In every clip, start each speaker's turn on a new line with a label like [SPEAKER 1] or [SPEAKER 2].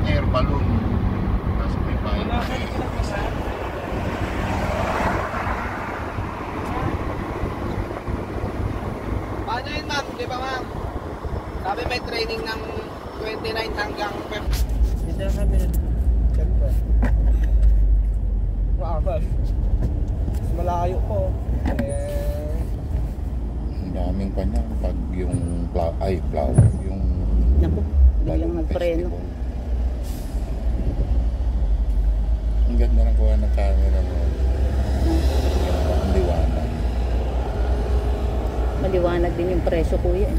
[SPEAKER 1] air balloon. Tapos may pain.
[SPEAKER 2] Paano yun, ma'am? Di ba, ma'am? Sabi may training ng 29 hanggang 50.
[SPEAKER 3] Dito lang kami.
[SPEAKER 2] Siyempre. Maabal. Mas malayo po.
[SPEAKER 1] Ang daming pa niya pag yung flower, yung
[SPEAKER 4] Naku, biglang nagpreno.
[SPEAKER 1] festival. Ang ganda ng kuha ng camera mo. Ang liwanag.
[SPEAKER 4] Maliwanag din yung presyo, kuya.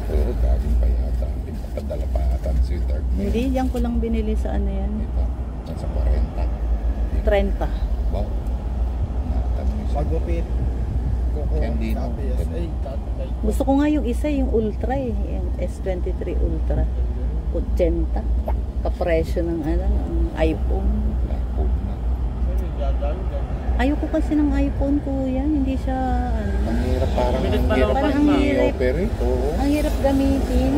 [SPEAKER 1] Pero galing pa yata. Pinapadala pa yata ng Sweetheart.
[SPEAKER 4] Hindi, diyan ko lang binili sa ano yan.
[SPEAKER 1] Ito, nasa 40.
[SPEAKER 4] 30.
[SPEAKER 1] Wow. Natanong
[SPEAKER 2] Pagupit.
[SPEAKER 1] Hindi na.
[SPEAKER 4] Gusto ko nga yung isa, yung Ultra eh. Yung S23 Ultra. 80. Kapresyo ng ano, ng iPhone. Ayoko kasi ng iPhone, kuya. Hindi siya, ano.
[SPEAKER 1] Ang hirap, parang
[SPEAKER 3] Bilis
[SPEAKER 1] ang
[SPEAKER 3] pa
[SPEAKER 1] hirap
[SPEAKER 4] Parang ang hirap.
[SPEAKER 1] i-operate. Oo.
[SPEAKER 4] Ang hirap gamitin.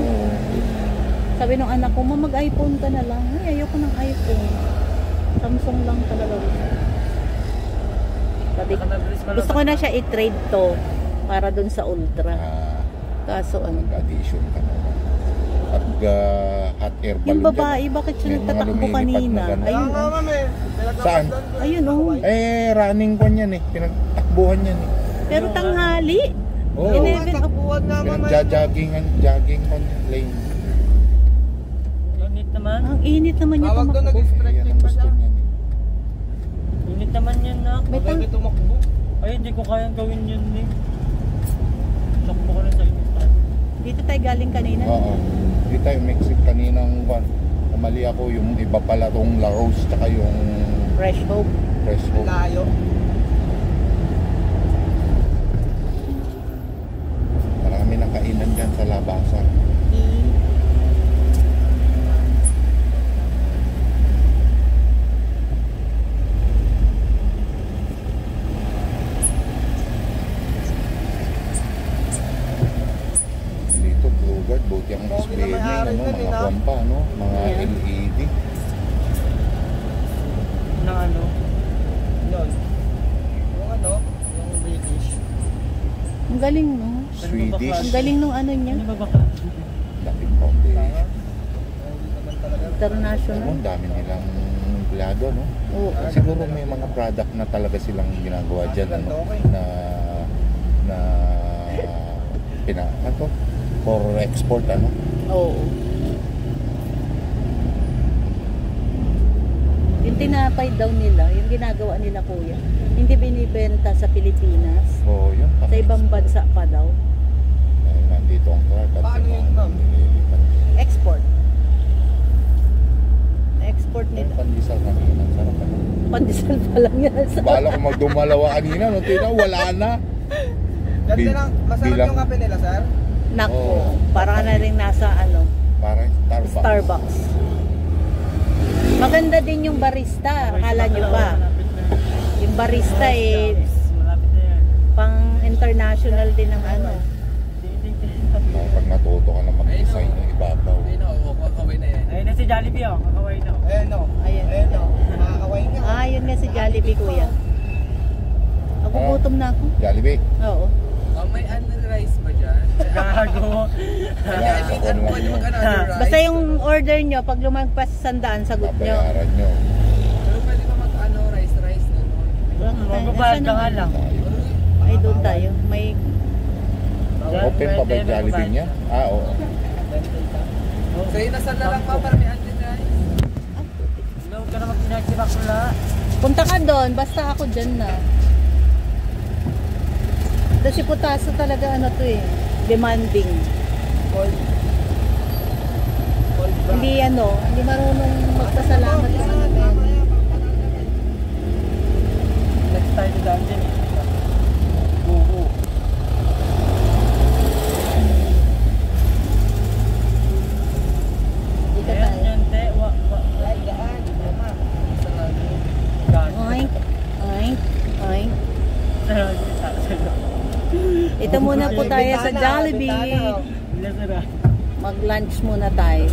[SPEAKER 4] Sabi nung anak ko, mag-iPhone ka na lang. Ay, ayoko ng iPhone. Samsung lang talaga. Sabi, gusto ko na siya i-trade to para dun sa Ultra. Kaso ano,
[SPEAKER 1] Mag-addition ka na. Pag hot air balloon.
[SPEAKER 4] yung babae, bakit siya
[SPEAKER 1] May mga
[SPEAKER 4] nagtatakbo
[SPEAKER 1] lumilipad na
[SPEAKER 4] kanina?
[SPEAKER 1] gano'n.
[SPEAKER 4] Ayun,
[SPEAKER 2] Nga, ma'am eh.
[SPEAKER 1] Saan?
[SPEAKER 4] ayun oh.
[SPEAKER 1] Running ko niyan eh. Pinagtakbuhan yan eh.
[SPEAKER 4] Pero tanghali.
[SPEAKER 1] Oo.
[SPEAKER 4] 11 o'clock.
[SPEAKER 2] Takbuhan na, ma'am.
[SPEAKER 1] Jogging on lane.
[SPEAKER 3] Init naman.
[SPEAKER 4] Ang init naman niya
[SPEAKER 2] Tawag doon,
[SPEAKER 4] tumakbo.
[SPEAKER 1] Yan
[SPEAKER 2] nag-stretching
[SPEAKER 1] ang
[SPEAKER 2] pa
[SPEAKER 1] gusto
[SPEAKER 2] siya.
[SPEAKER 1] niyan eh.
[SPEAKER 3] Init naman yan na.
[SPEAKER 4] May
[SPEAKER 2] Bagay may tumakbo.
[SPEAKER 3] Ay, hindi ko kayang gawin yun eh. Sakbo ko na sa init tayo.
[SPEAKER 4] Dito tayo galing kanina.
[SPEAKER 1] Oo. Di tayo Mexico kaninang one. Mali ako, yung iba pala tong La Rose tsaka yung
[SPEAKER 4] Fresh Hope.
[SPEAKER 1] Fresh Hope.
[SPEAKER 2] Layo.
[SPEAKER 1] Marami ng kainan dyan sa labasan. Dito, Blue Guard, buti ang
[SPEAKER 2] Okay na
[SPEAKER 1] SBM,
[SPEAKER 2] may-ari
[SPEAKER 1] ano,
[SPEAKER 2] nun,
[SPEAKER 1] mga
[SPEAKER 2] no?
[SPEAKER 1] pompa, no? Mga
[SPEAKER 4] Yeah.
[SPEAKER 1] LED.
[SPEAKER 3] Na ano?
[SPEAKER 2] Yun. Yung ano, yung British.
[SPEAKER 4] Ang galing, no?
[SPEAKER 1] Swedish.
[SPEAKER 4] Ang galing nung ano niya.
[SPEAKER 3] Ano ba baka?
[SPEAKER 1] Dating foundation.
[SPEAKER 2] Hindi naman talaga.
[SPEAKER 4] International.
[SPEAKER 1] Ang dami nilang empleyado, no?
[SPEAKER 4] Oo.
[SPEAKER 1] Siguro may mga product na talaga silang ginagawa dyan, ano? Na ano? For export, ano?
[SPEAKER 4] Oo. Yung tinapay daw nila, yung ginagawa nila, kuya, hindi binibenta sa Pilipinas.
[SPEAKER 1] Oo, yun.
[SPEAKER 4] Sa ibang bansa pa daw.
[SPEAKER 1] Dahil nandito ang truck at
[SPEAKER 2] Paano yun,
[SPEAKER 1] mga
[SPEAKER 2] ma'am?
[SPEAKER 1] nililipat.
[SPEAKER 4] Export. Export
[SPEAKER 1] Yung
[SPEAKER 4] nila.
[SPEAKER 1] pandesal kanina, sarap ano?
[SPEAKER 4] Pandesal pa lang yan.
[SPEAKER 1] Bala ko magdumalawa kanina, no? Tingnan, wala na.
[SPEAKER 2] Ganda lang. Masarap
[SPEAKER 1] bilang-
[SPEAKER 2] yung kape nila, sir.
[SPEAKER 4] Nako,
[SPEAKER 1] Oo.
[SPEAKER 4] para ka na rin nasa ano,
[SPEAKER 1] Parang Starbucks.
[SPEAKER 4] Starbucks. Maganda din yung barista, akala nyo ba? Yung barista eh,
[SPEAKER 3] Malapit na yan.
[SPEAKER 4] pang international din ng ano.
[SPEAKER 1] Pag natuto ka na mag-design ng ibabaw.
[SPEAKER 2] kakaway na yan.
[SPEAKER 3] Ayun na si Jollibee oh. Kakaway na.
[SPEAKER 2] Ayan o.
[SPEAKER 4] Ayan.
[SPEAKER 2] Ayan o. Makakaway nga.
[SPEAKER 4] Ah, yun nga si Jollibee, kuya. Ako gutom na ako.
[SPEAKER 1] Jollibee.
[SPEAKER 4] Oo.
[SPEAKER 2] May rice ba dyan?
[SPEAKER 3] Gago.
[SPEAKER 1] Wala, ako naman yun.
[SPEAKER 4] Basta yung order nyo, pag lumagpas sa 100, sagot nyo.
[SPEAKER 1] Babayaran nyo.
[SPEAKER 2] Pero pwede ba rice gano'n?
[SPEAKER 3] Magbabayad ka nga lang.
[SPEAKER 4] Ay, doon tayo. May
[SPEAKER 1] Open pa ba yung Jollibee niya? Ah, oo.
[SPEAKER 2] Sa'yo nasaan na lang pa para may antin rice?
[SPEAKER 3] Huwag ka na mag-sinagsimak wala.
[SPEAKER 4] punta ka doon, basta ako dyan na. Kasi putaso talaga ano to eh, demanding. Hindi hindi marunong magpasalamat sa ano to.
[SPEAKER 3] Next time na daan din eh. Oo.
[SPEAKER 4] Dito
[SPEAKER 3] Ayan
[SPEAKER 4] tayo.
[SPEAKER 3] yan te.
[SPEAKER 4] Oink, oink, oink. Ito muna po tayo sa Jollibee. Mag-lunch muna tayo.